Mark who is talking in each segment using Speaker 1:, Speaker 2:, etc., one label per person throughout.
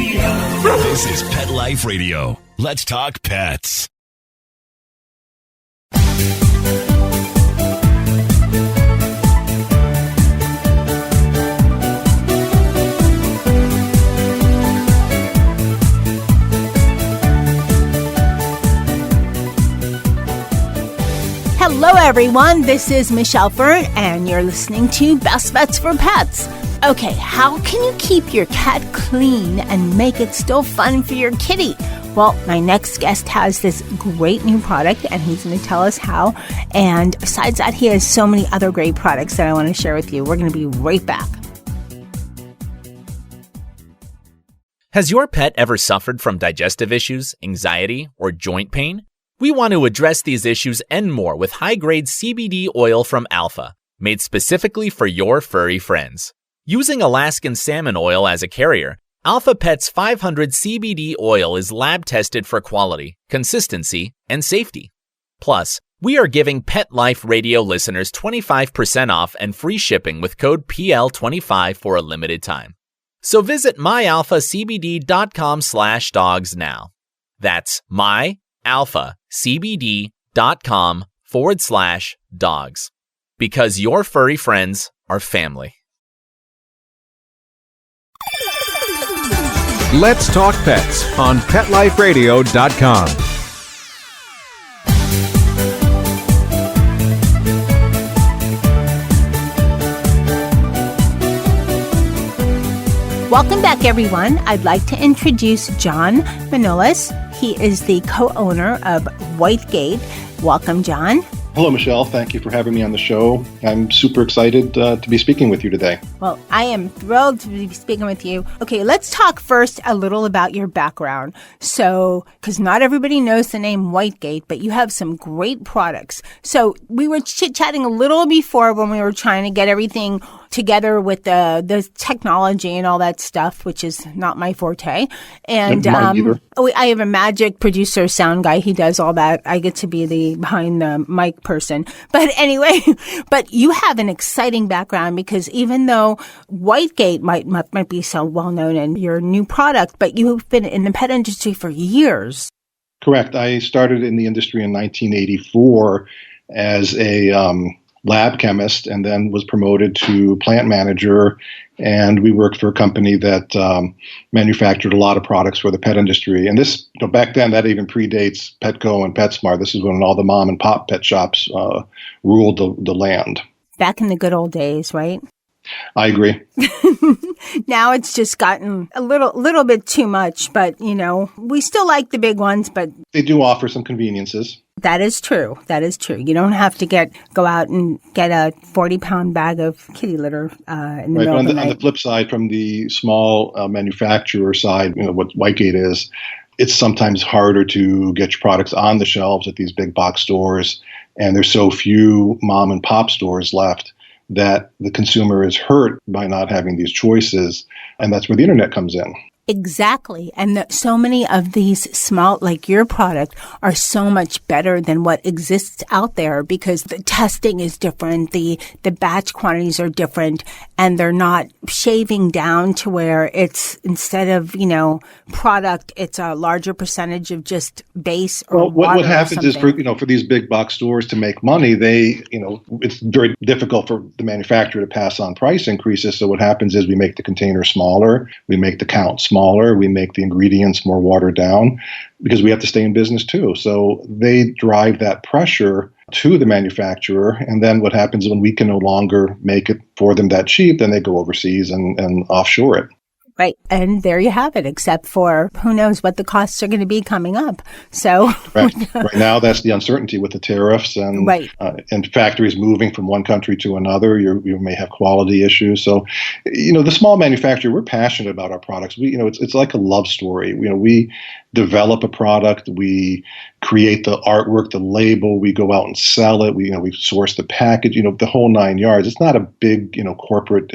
Speaker 1: This is Pet Life Radio. Let's talk pets.
Speaker 2: Hello, everyone. This is Michelle Fern, and you're listening to Best Bets for Pets. Okay, how can you keep your cat clean and make it still fun for your kitty? Well, my next guest has this great new product, and he's going to tell us how. And besides that, he has so many other great products that I want to share with you. We're going to be right back.
Speaker 3: Has your pet ever suffered from digestive issues, anxiety, or joint pain? We want to address these issues and more with high-grade CBD oil from Alpha, made specifically for your furry friends. Using Alaskan salmon oil as a carrier, Alpha Pet's 500 CBD oil is lab-tested for quality, consistency, and safety. Plus, we are giving Pet Life Radio listeners 25% off and free shipping with code PL25 for a limited time. So visit myalphacbd.com/dogs now. That's myalphacbd.com/dogs. Because your furry friends are family.
Speaker 4: Let's Talk Pets on PetLifeRadio.com.
Speaker 2: Welcome back, everyone. I'd like to introduce John Manolas. He is the co-owner of Whyte Gate. Welcome, John.
Speaker 5: Hello, Michelle. Thank you for having me on the show. I'm super excited to be speaking with you today.
Speaker 2: Well, I am thrilled to be speaking with you. Okay, let's talk first a little about your background. So, because not everybody knows the name Whyte Gate, but you have some great products. So, we were chit-chatting a little before when we were trying to get everything together with the technology and all that stuff, which is not my forte. And I have a magic producer, sound guy. He does all that. I get to be the behind the mic person. But anyway, but you have an exciting background because even though Whyte Gate might be so well known in your new product, but you've been in the pet industry for years.
Speaker 5: Correct. I started in the industry in 1984 as a lab chemist and then was promoted to plant manager. And we worked for a company that manufactured a lot of products for the pet industry. And this, back then, that even predates Petco and PetSmart. This is when all the mom and pop pet shops ruled the land. Back
Speaker 2: in the good old days, right?
Speaker 5: I agree.
Speaker 2: Now it's just gotten a little bit too much, but we still like the big ones, but
Speaker 5: they do offer some conveniences.
Speaker 2: That is true. You don't have to go out and get a 40-pound bag of kitty litter in the middle of the night.
Speaker 5: On the flip side, from the small manufacturer side, what Whyte Gate is, it's sometimes harder to get your products on the shelves at these big box stores, and there's so few mom and pop stores left that the consumer is hurt by not having these choices, and that's where the internet comes in.
Speaker 2: Exactly. And so many of these small, like your product, are so much better than what exists out there because the testing is different, the batch quantities are different, and they're not shaving down to where it's, instead of, product, it's a larger percentage of just base or water.
Speaker 5: What happens is for these big box stores to make money, it's very difficult for the manufacturer to pass on price increases. So what happens is we make the container smaller, we make the count smaller, we make the ingredients more watered down because we have to stay in business too. So they drive that pressure to the manufacturer. And then what happens when we can no longer make it for them that cheap, then they go overseas and offshore it.
Speaker 2: Right. And there you have it, except for who knows what the costs are going to be coming up. So
Speaker 5: right now, that's the uncertainty with the tariffs and factories moving from one country to another. You may have quality issues. So, the small manufacturer, we're passionate about our products. It's like a love story. We develop a product, we create the artwork, the label, we go out and sell it. We source the package, the whole 9 yards. It's not a big, corporate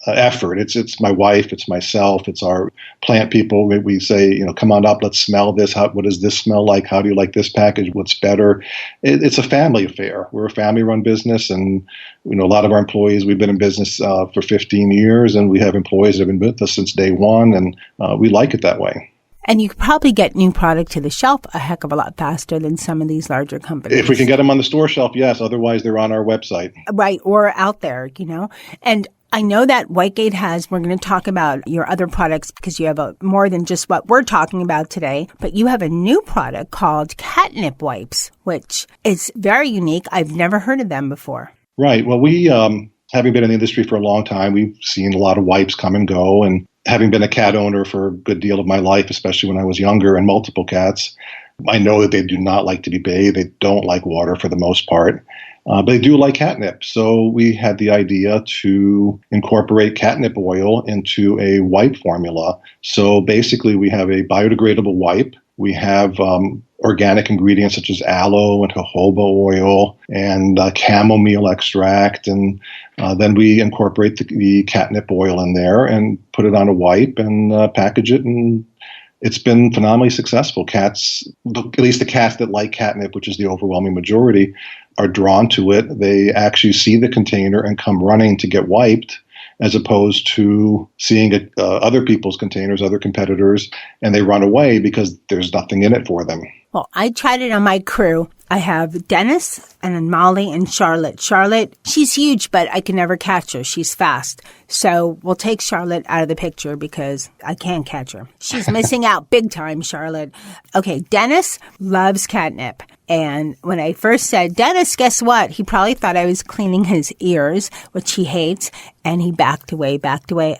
Speaker 5: effort. It's my wife, it's myself, it's our plant people. We say, come on up, let's smell this. What does this smell like? How do you like this package? What's better? It's a family affair. We're a family-run business, and a lot of our employees, we've been in business for 15 years, and we have employees that have been with us since day one, and we like it that way.
Speaker 2: And you could probably get new product to the shelf a heck of a lot faster than some of these larger companies.
Speaker 5: If we can get them on the store shelf, yes. Otherwise, they're on our website.
Speaker 2: Right, or out there, And I know that Whyte Gate we're going to talk about your other products because you have more than just what we're talking about today, but you have a new product called Catnip Wipes, which is very unique. I've never heard of them before.
Speaker 5: Right. Well, we, having been in the industry for a long time, we've seen a lot of wipes come and go, and having been a cat owner for a good deal of my life, especially when I was younger and multiple cats, I know that they do not like to be bathed. They don't like water for the most part, but they do like catnip. So we had the idea to incorporate catnip oil into a wipe formula. So basically we have a biodegradable wipe. We have organic ingredients such as aloe and jojoba oil and chamomile extract, and then we incorporate the catnip oil in there and put it on a wipe and package it, and it's been phenomenally successful. Cats, at least the cats that like catnip, which is the overwhelming majority, are drawn to it. They actually see the container and come running to get wiped, as opposed to seeing other people's containers, other competitors, and they run away because there's nothing in it for them.
Speaker 2: Well, I tried it on my crew. I have Dennis and Molly and Charlotte. Charlotte, she's huge, but I can never catch her. She's fast. So we'll take Charlotte out of the picture because I can't catch her. She's missing out big time, Charlotte. Okay, Dennis loves catnip. And when I first said, Dennis, guess what? He probably thought I was cleaning his ears, which he hates. And he backed away.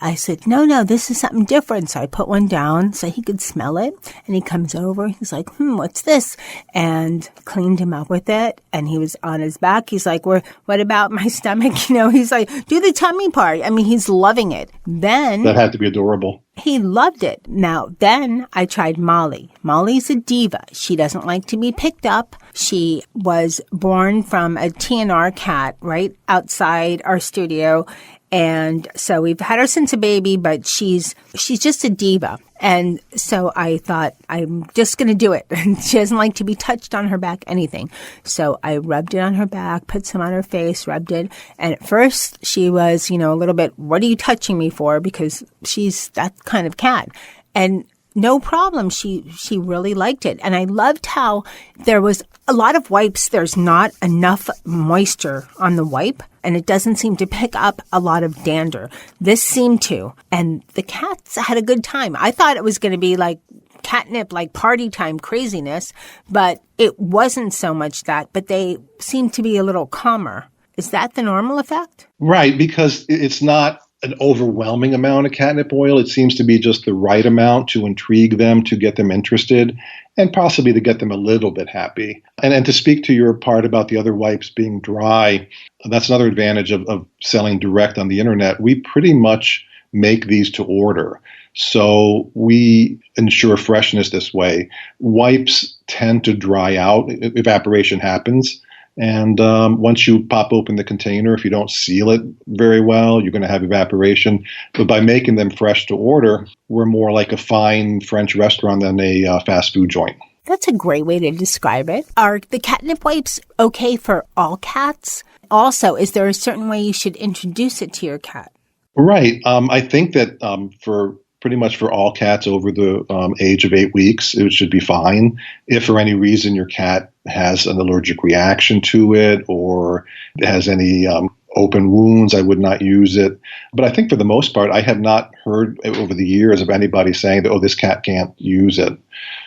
Speaker 2: I said, no, this is something different. So I put one down so he could smell it. And he comes over. He's like, what's this? And cleaned him up with it. And he was on his back. He's like, what about my stomach? He's like, do the tummy part. I mean, he's loving it. Then
Speaker 5: that had to be adorable.
Speaker 2: He loved it. Now, then I tried Molly. Molly's a diva. She doesn't like to be picked up. She was born from a TNR cat right outside our studio. And so we've had her since a baby, but she's just a diva. And so I thought, I'm just going to do it. She doesn't like to be touched on her back, anything. So I rubbed it on her back, put some on her face, rubbed it. And at first she was, a little bit, what are you touching me for? Because she's that kind of cat. And no problem. She really liked it. And I loved how there was a lot of wipes. There's not enough moisture on the wipe, and it doesn't seem to pick up a lot of dander. This seemed to. And the cats had a good time. I thought it was going to be like catnip, like party time craziness, but it wasn't so much that. But they seemed to be a little calmer. Is that the normal effect?
Speaker 5: Right, because it's not an overwhelming amount of catnip oil. It seems to be just the right amount to intrigue them, to get them interested, and possibly to get them a little bit happy. And to speak to your part about the other wipes being dry, that's another advantage of selling direct on the internet. We pretty much make these to order. So we ensure freshness this way. Wipes tend to dry out. Evaporation happens. And once you pop open the container, if you don't seal it very well, you're going to have evaporation. But by making them fresh to order, we're more like a fine French restaurant than a fast food joint.
Speaker 2: That's a great way to describe it. Are the catnip wipes okay for all cats? Also, is there a certain way you should introduce it to your cat?
Speaker 5: Right. I think that for pretty much for all cats over the age of 8 weeks, it should be fine. If for any reason your cat has an allergic reaction to it or has any open wounds, I would not use it. But I think for the most part, I have not heard over the years of anybody saying that, this cat can't use it.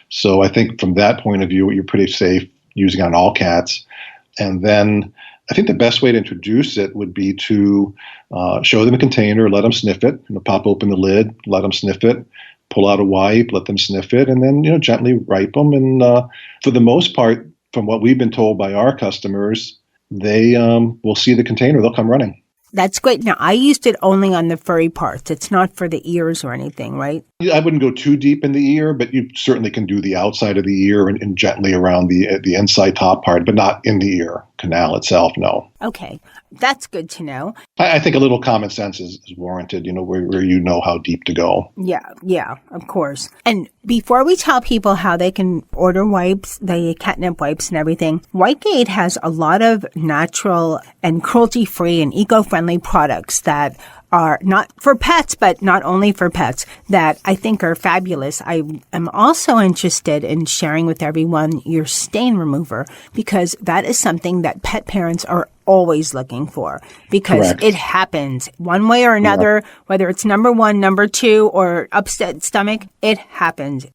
Speaker 5: So I think from that point of view, you're pretty safe using on all cats. And then I think the best way to introduce it would be to show them a container, let them sniff it, pop open the lid, let them sniff it, pull out a wipe, let them sniff it, and then gently wipe them. And for the most part, from what we've been told by our customers, they will see the container, they'll come running.
Speaker 2: That's great. Now, I used it only on the furry parts. It's not for the ears or anything, right?
Speaker 5: I wouldn't go too deep in the ear, but you certainly can do the outside of the ear and gently around the inside top part, but not in the ear canal itself, no.
Speaker 2: Okay. That's good to know.
Speaker 5: I think a little common sense is warranted, where you know how deep to go.
Speaker 2: Yeah, of course. And before we tell people how they can order wipes, the catnip wipes and everything, Whyte Gate has a lot of natural and cruelty-free and eco-friendly products that are not for pets, but not only for pets, that I think are fabulous. I am also interested in sharing with everyone your stain remover, because that is something that pet parents are always looking for, because
Speaker 5: Correct.
Speaker 2: it happens one way or another, whether it's number one, number two, or upset stomach, it happens.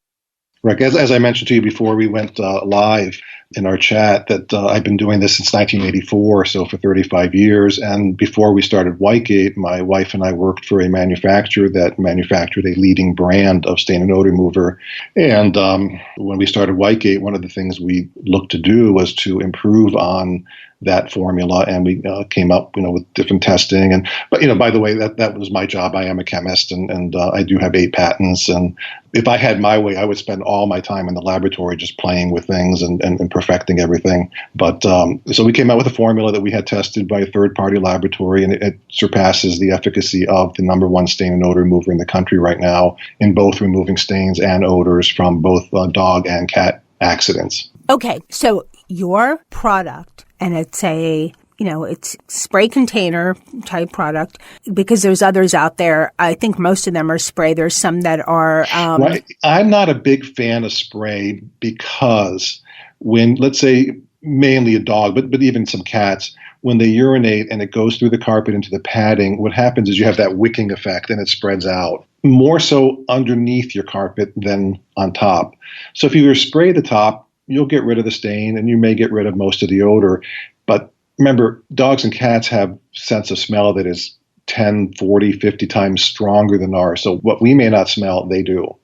Speaker 5: Right. As I mentioned to you before we went live in our chat, that I've been doing this since 1984, so for 35 years. And before we started Whyte Gate, my wife and I worked for a manufacturer that manufactured a leading brand of stain and odor remover. And when we started Whyte Gate, one of the things we looked to do was to improve on that formula, and we came up, with different testing. But by the way, that was my job. I am a chemist, and I do have 8 patents. And if I had my way, I would spend all my time in the laboratory just playing with things and perfecting everything. But so we came out with a formula that we had tested by a third-party laboratory, and it surpasses the efficacy of the number one stain and odor remover in the country right now in both removing stains and odors from both dog and cat accidents.
Speaker 2: Okay, so your product, and it's it's spray container type product, because there's others out there. I think most of them are spray. There's some that are...
Speaker 5: Right. I'm not a big fan of spray, because when, let's say, mainly a dog, but even some cats, when they urinate and it goes through the carpet into the padding, what happens is you have that wicking effect and it spreads out, more so underneath your carpet than on top. So if you spray the top, you'll get rid of the stain and you may get rid of most of the odor. But remember, dogs and cats have sense of smell that is 10, 40, 50 times stronger than ours. So what we may not smell, they do.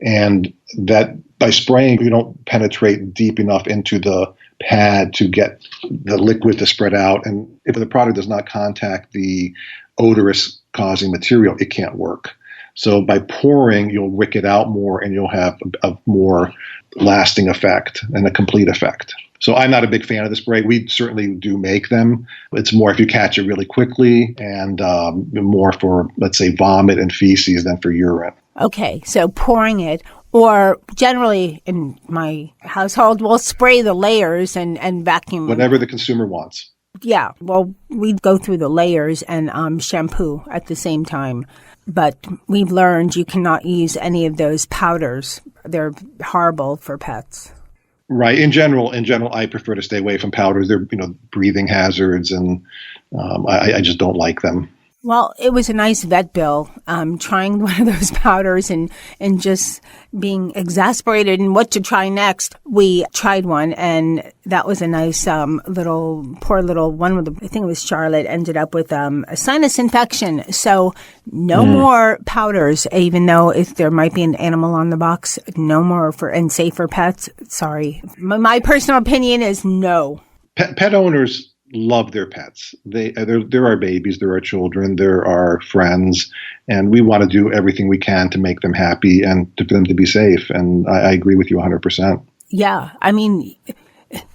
Speaker 5: And that by spraying, you don't penetrate deep enough into the pad to get the liquid to spread out. And if the product does not contact the odorous causing material, it can't work. So by pouring, you'll wick it out more and you'll have a more lasting effect and a complete effect. So I'm not a big fan of the spray. We certainly do make them. It's more if you catch it really quickly, and more for, let's say, vomit and feces than for urine.
Speaker 2: Okay, so pouring it, or generally in my household, we'll spray the layers and vacuum.
Speaker 5: Whatever the consumer wants.
Speaker 2: Yeah, well, we go through the layers and shampoo at the same time. But we've learned you cannot use any of those powders. They're horrible for pets.
Speaker 5: Right. In general, I prefer to stay away from powders. They're, breathing hazards, and I just don't like them.
Speaker 2: Well, it was a nice vet bill, trying one of those powders and just being exasperated and what to try next. We tried one, and that was a nice poor little one with, I think it was Charlotte, ended up with a sinus infection. So no more powders, even though if there might be an animal on the box, no more and safe for pets. Sorry. My personal opinion is no.
Speaker 5: Pet owners love their pets. They're our babies, they're our children, they're our friends, and we want to do everything we can to make them happy and for them to be safe. And I agree with you 100%.
Speaker 2: Yeah, I mean,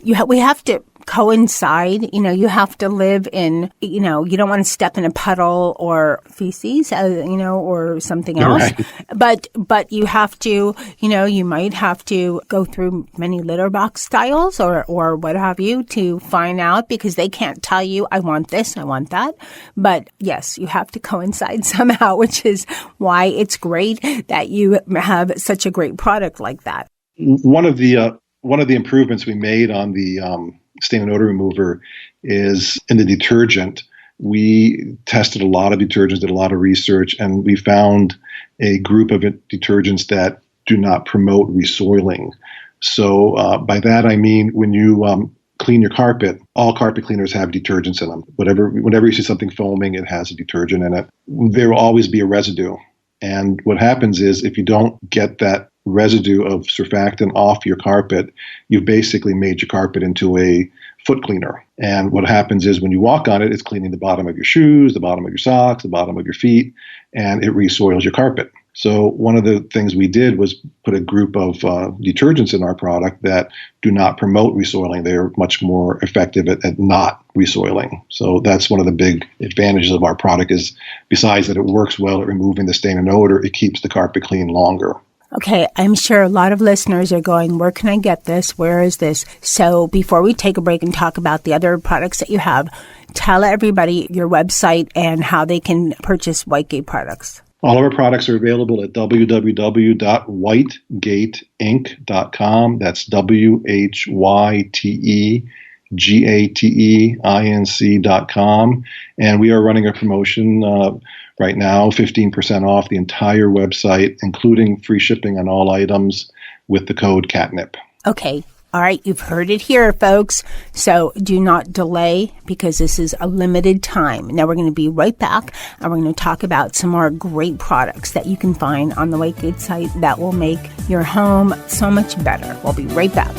Speaker 2: we have to coincide. You have to live in. You don't want to step in a puddle or feces, or something else.
Speaker 5: Right.
Speaker 2: But you have to. You might have to go through many litter box styles or what have you to find out, because they can't tell you, I want this, I want that. But yes, you have to coincide somehow, which is why it's great that you have such a great product like that.
Speaker 5: One of the improvements we made on the stain and odor remover is in the detergent. We tested a lot of detergents, did a lot of research, and we found a group of detergents that do not promote resoiling. So by that I mean when you clean your carpet, all carpet cleaners have detergents in them. Whenever you see something foaming, it has a detergent in it. There will always be a residue. And what happens is if you don't get that residue of surfactant off your carpet, you've basically made your carpet into a foot cleaner. And what happens is when you walk on it, it's cleaning the bottom of your shoes, the bottom of your socks, the bottom of your feet, and it resoils your carpet. So one of the things we did was put a group of detergents in our product that do not promote resoiling. They're much more effective at not resoiling. So that's one of the big advantages of our product is besides that it works well at removing the stain and odor, it keeps the carpet clean longer.
Speaker 2: Okay, I'm sure a lot of listeners are going, where can I get this? Where is this? So before we take a break and talk about the other products that you have, tell everybody your website and how they can purchase Whyte Gate products.
Speaker 5: All of our products are available at www.whytegateinc.com. That's WHYTEGATEINC.com. And we are running a promotion right now, 15% off the entire website, including free shipping on all items with the code CATNIP.
Speaker 2: Okay. All right. You've heard it here, folks. So do not delay because this is a limited time. Now we're going to be right back and we're going to talk about some more great products that you can find on the Whyte Gate site that will make your home so much better. We'll be right back.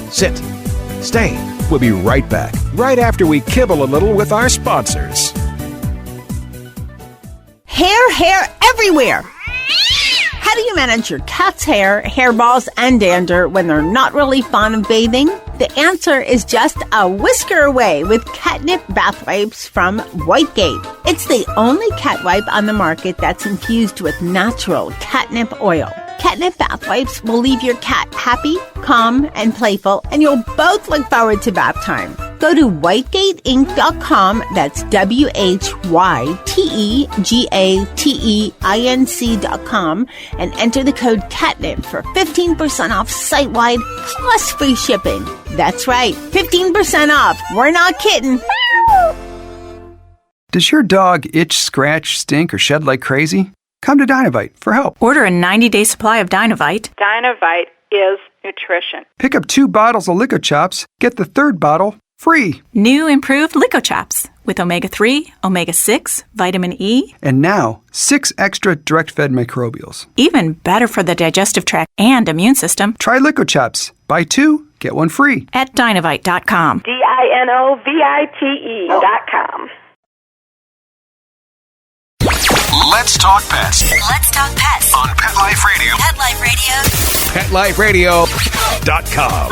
Speaker 4: Sit. Stay. We'll be right back, right after we kibble a little with our sponsors.
Speaker 2: Hair everywhere. How do you manage your cat's hair, hairballs, and dander when they're not really fond of bathing? The answer is just a whisker away with Catnip Bath Wipes from Whyte Gate. It's the only cat wipe on the market that's infused with natural catnip oil. Catnip Bath Wipes will leave your cat happy, calm, and playful, and you'll both look forward to bath time. Go to whytegateinc.com, that's WHYTEGATEINC.com, and enter the code CATNIP for 15% off site-wide plus free shipping. That's right, 15% off. We're not kidding.
Speaker 6: Does your dog itch, scratch, stink, or shed like crazy? Come to Dynovite for help.
Speaker 7: Order a 90-day supply of Dynovite.
Speaker 8: Dynovite is nutrition.
Speaker 6: Pick up 2 bottles of Lico Chops, get the 3rd bottle free.
Speaker 7: New improved Lico Chops with omega-3, omega-6, vitamin E.
Speaker 6: And now, 6 extra direct-fed microbials.
Speaker 7: Even better for the digestive tract and immune system.
Speaker 6: Try Lico Chops. Buy 2, get 1 free.
Speaker 7: At Dynovite.com.
Speaker 8: DINOVITE.com.
Speaker 4: Let's talk pets
Speaker 9: Let's talk pets
Speaker 4: on Pet Life Radio.
Speaker 9: Pet Life Radio.
Speaker 4: PetLifeRadio.com.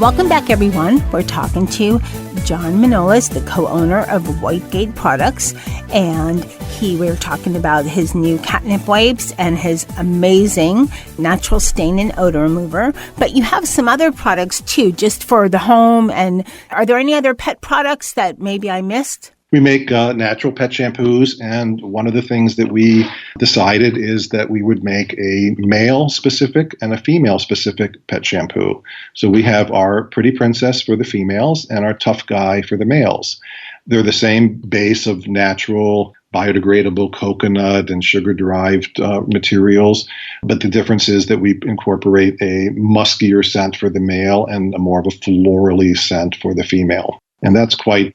Speaker 2: Welcome back, everyone. We're talking to John Manolas, the co-owner of Whyte Gate Products, and we're talking about his new catnip wipes and his amazing natural stain and odor remover. But you have some other products too, just for the home. And are there any other pet products that maybe I missed?
Speaker 5: We make natural pet shampoos, and one of the things that we decided is that we would make a male-specific and a female-specific pet shampoo. So we have our Pretty Princess for the females and our Tough Guy for the males. They're the same base of natural, biodegradable coconut and sugar-derived materials, but the difference is that we incorporate a muskier scent for the male and a more of a florally scent for the female. And that's quite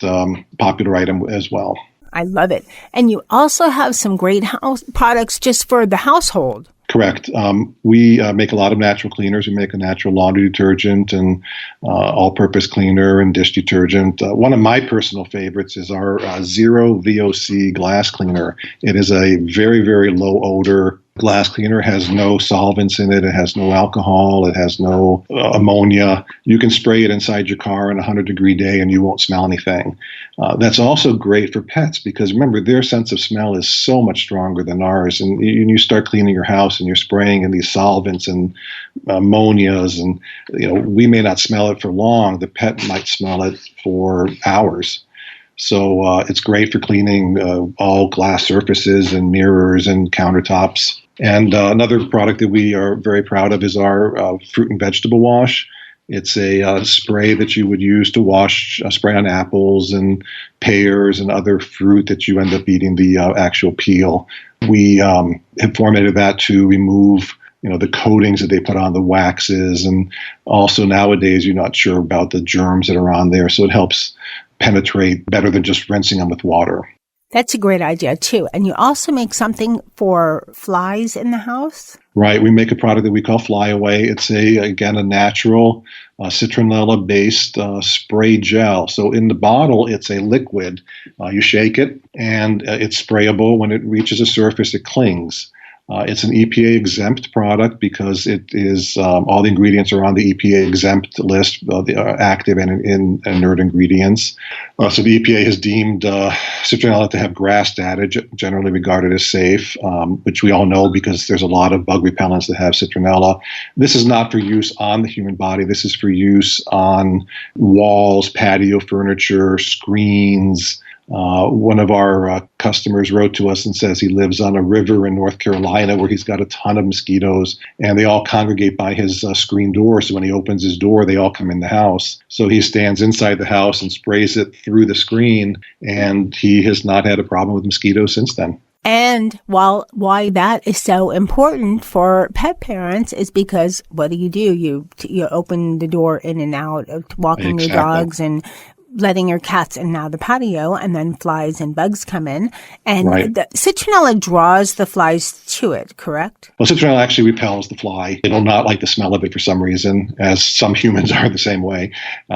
Speaker 5: popular item as well.
Speaker 2: I love it. And you also have some great house products just for the household.
Speaker 5: Correct. We make a lot of natural cleaners. We make a natural laundry detergent and all-purpose cleaner and dish detergent. One of my personal favorites is our Zero VOC glass cleaner. It is a very, very low odor glass cleaner. It has no solvents in it. It has no alcohol. It has no ammonia. You can spray it inside your car on a 100-degree day and you won't smell anything. That's also great for pets because, remember, their sense of smell is so much stronger than ours. And you start cleaning your house and you're spraying in these solvents and ammonias, and we may not smell it for long. The pet might smell it for hours. So it's great for cleaning all glass surfaces and mirrors and countertops. And another product that we are very proud of is our fruit and vegetable wash. It's a spray that you would use to wash, spray on apples and pears and other fruit that you end up eating the actual peel. We have formulated that to remove the coatings that they put on the waxes. And also nowadays, you're not sure about the germs that are on there. So it helps penetrate better than just rinsing them with water.
Speaker 2: That's a great idea, too. And you also make something for flies in the house?
Speaker 5: Right. We make a product that we call Fly Away. It's a natural citronella-based spray gel. So in the bottle, it's a liquid. You shake it, and it's sprayable. When it reaches a surface, it clings. It's an EPA-exempt product because it is all the ingredients are on the EPA-exempt list, the active and inert ingredients. So the EPA has deemed citronella to have GRAS status, generally regarded as safe, which we all know because there's a lot of bug repellents that have citronella. This is not for use on the human body. This is for use on walls, patio furniture, screens. One of our customers wrote to us and says he lives on a river in North Carolina where he's got a ton of mosquitoes, and they all congregate by his screen door. So when he opens his door, they all come in the house. So he stands inside the house and sprays it through the screen, and he has not had a problem with mosquitoes since then.
Speaker 2: And why that is so important for pet parents is because what do? You open the door in and out, walking your dogs and letting your cats in and out of the patio, and then flies and bugs come in. And the citronella draws the flies to it, correct?
Speaker 5: Well, citronella actually repels the fly. They do not like the smell of it for some reason, as some humans are the same way.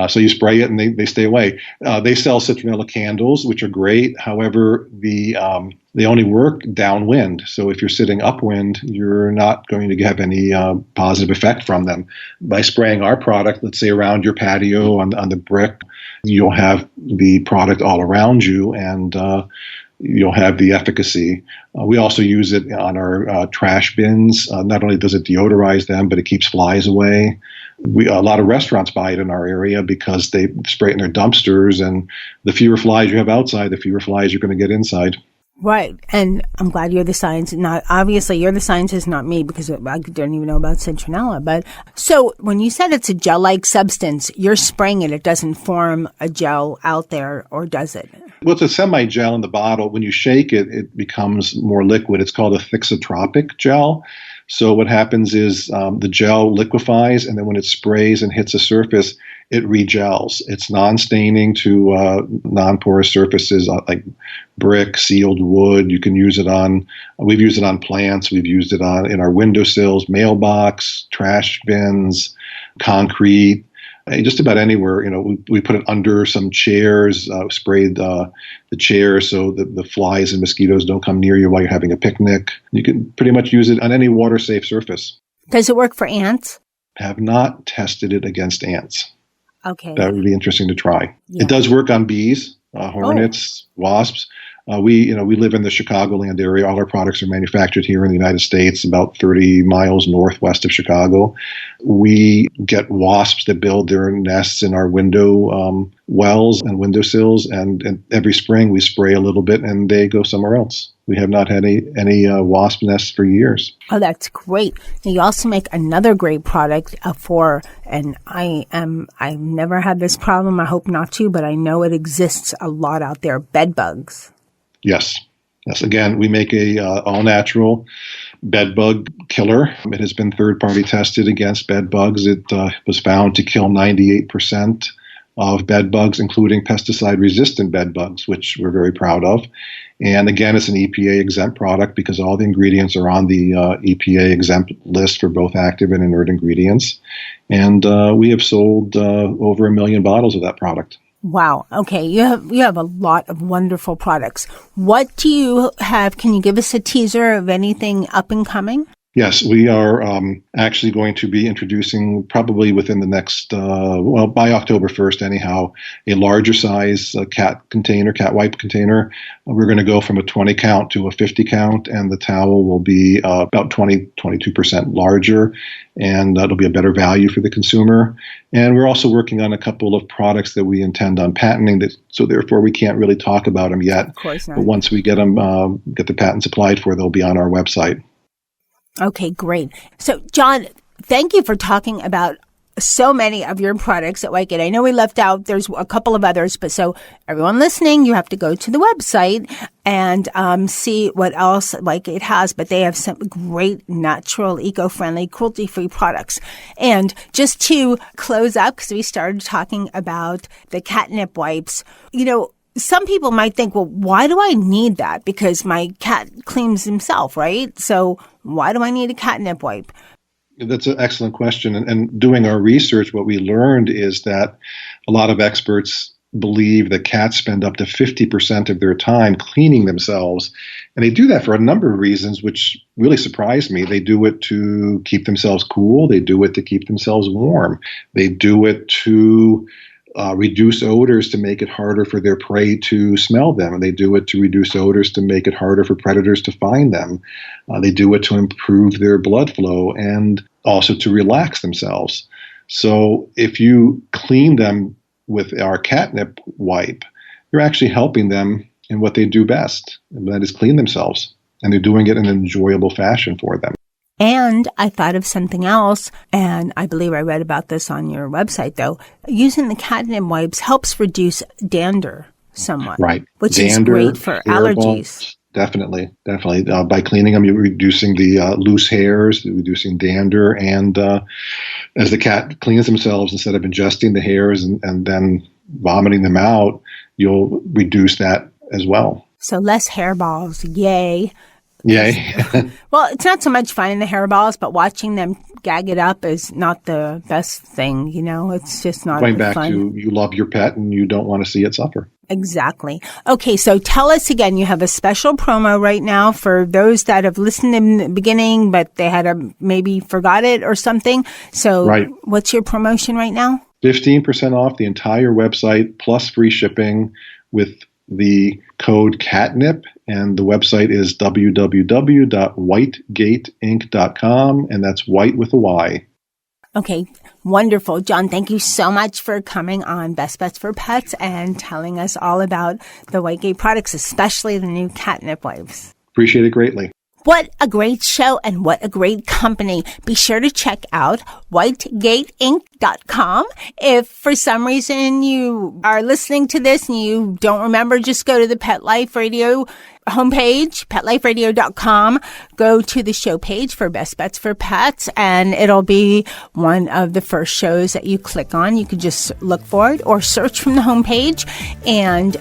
Speaker 5: So you spray it and they stay away. They sell citronella candles, which are great. However, they only work downwind. So if you're sitting upwind, you're not going to have any positive effect from them. By spraying our product, let's say around your patio on the brick, you'll have the product all around you, and you'll have the efficacy. We also use it on our trash bins. Not only does it deodorize them, but it keeps flies away. A lot of restaurants buy it in our area because they spray it in their dumpsters, and the fewer flies you have outside, the fewer flies you're going to get inside.
Speaker 2: Right. And I'm glad you're the scientist. Obviously, you're the scientist, not me, because I don't even know about citronella. But so when you said it's a gel-like substance, you're spraying it. It doesn't form a gel out there, or does it?
Speaker 5: Well, it's a semi-gel in the bottle. When you shake it, it becomes more liquid. It's called a thixotropic gel. So what happens is the gel liquefies, and then when it sprays and hits a surface, it regels. It's non-staining to non-porous surfaces like brick, sealed wood. You can use it on, we've used it on plants. We've used it in our windowsills, mailbox, trash bins, concrete. Just about anywhere, we put it under some chairs, sprayed the chairs so that the flies and mosquitoes don't come near you while you're having a picnic. You can pretty much use it on any water-safe surface.
Speaker 2: Does it work for ants?
Speaker 5: Have not tested it against ants.
Speaker 2: Okay.
Speaker 5: That would be interesting to try. Yeah. It does work on bees, hornets, wasps. We live in the Chicagoland area. All our products are manufactured here in the United States, about 30 miles northwest of Chicago. We get wasps that build their nests in our window wells and windowsills, and every spring we spray a little bit and they go somewhere else. We have not had any wasp nests for years.
Speaker 2: Oh, that's great. Now, you also make another great product and I've never had this problem. I hope not to, but I know it exists a lot out there. Bed bugs.
Speaker 5: Yes. Again, we make a all-natural bed bug killer. It has been third-party tested against bed bugs. It was found to kill 98% of bed bugs, including pesticide-resistant bed bugs, which we're very proud of. And again, it's an EPA-exempt product because all the ingredients are on the EPA-exempt list for both active and inert ingredients. And we have sold over 1 million bottles of that product.
Speaker 2: Wow. Okay. You have a lot of wonderful products. What do you have? Can you give us a teaser of anything up and coming?
Speaker 5: Yes, we are actually going to be introducing probably within the next, by October 1st anyhow, a larger size cat wipe container. We're going to go from a 20 count to a 50 count, and the towel will be about 22% larger, and that'll be a better value for the consumer. And we're also working on a couple of products that we intend on patenting, so therefore we can't really talk about them yet.
Speaker 2: Of course not.
Speaker 5: But once we get the patents applied for, they'll be on our website.
Speaker 2: Okay, great. So, John, thank you for talking about so many of your products at Whyte Gate. I know we left out, there's a couple of others, but so everyone listening, you have to go to the website and see what else Whyte Gate has, but they have some great natural, eco-friendly, cruelty-free products. And just to close up, because we started talking about the catnip wipes, some people might think, well, why do I need that? Because my cat cleans himself, right? So why do I need a catnip wipe?
Speaker 5: That's an excellent question. And doing our research, what we learned is that a lot of experts believe that cats spend up to 50% of their time cleaning themselves. And they do that for a number of reasons, which really surprised me. They do it to keep themselves cool. They do it to keep themselves warm. They do it to reduce odors to make it harder for their prey to smell them. And they do it to reduce odors to make it harder for predators to find them. They do it to improve their blood flow and also to relax themselves. So if you clean them with our catnip wipe, you're actually helping them in what they do best, and that is clean themselves. And they're doing it in an enjoyable fashion for them.
Speaker 2: And I thought of something else, and I believe I read about this on your website, though. Using the catnip wipes helps reduce dander somewhat.
Speaker 5: Right.
Speaker 2: Which
Speaker 5: Dander,
Speaker 2: is great for allergies.
Speaker 5: Definitely. By cleaning them, you're reducing the loose hairs, reducing dander, and as the cat cleans themselves, instead of ingesting the hairs and then vomiting them out, you'll reduce that as well.
Speaker 2: So less hairballs, yay.
Speaker 5: Yay.
Speaker 2: Well, it's not so much finding the hairballs, but watching them gag it up is not the best thing, It's just not
Speaker 5: Going back
Speaker 2: fun.
Speaker 5: to you love your pet and you don't want to see it suffer.
Speaker 2: Exactly. Okay, so tell us again, you have a special promo right now for those that have listened in the beginning, but they had maybe forgot it or something. So What's your promotion right now? 15%
Speaker 5: off the entire website plus free shipping with the code CATNIP, and the website is www.whytegateinc.com, and that's white with a Y.
Speaker 2: Okay, wonderful. John, thank you so much for coming on Best Bets for Pets and telling us all about the Whyte Gate products, especially the new catnip wipes.
Speaker 5: Appreciate it greatly.
Speaker 2: What a great show and what a great company. Be sure to check out whitegateinc.com. If for some reason you are listening to this and you don't remember, just go to the Pet Life Radio homepage, petliferadio.com. Go to the show page for Best Bets for Pets, and it'll be one of the first shows that you click on. You can just look for it or search from the homepage, and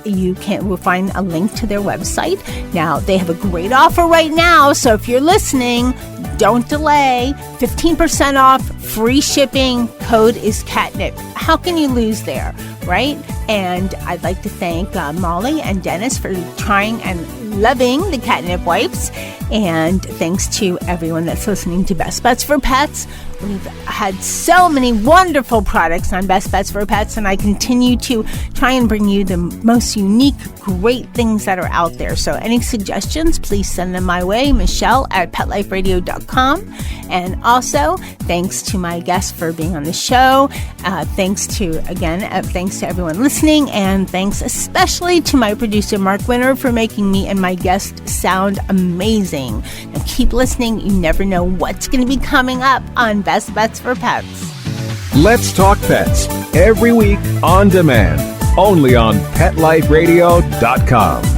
Speaker 2: will find a link to their website. Now, they have a great offer right now, so if you're listening, don't delay. 15% off, free shipping, code is catnip. How can you lose there, right? And I'd like to thank Molly and Dennis for trying and loving the catnip wipes. And thanks to everyone that's listening to Best Bets for Pets. We've had so many wonderful products on Best Bets for Pets, and I continue to try and bring you the most unique, great things that are out there. So any suggestions, please send them my way, Michelle at petliferadio.com. And also, thanks to my guests for being on the show. Thanks to everyone listening, and thanks especially to my producer, Mark Winter, for making me and my guest sound amazing. Now keep listening. You never know what's going to be coming up on Best Bets for Pets.
Speaker 4: Let's Talk Pets, every week on demand, only on PetLifeRadio.com.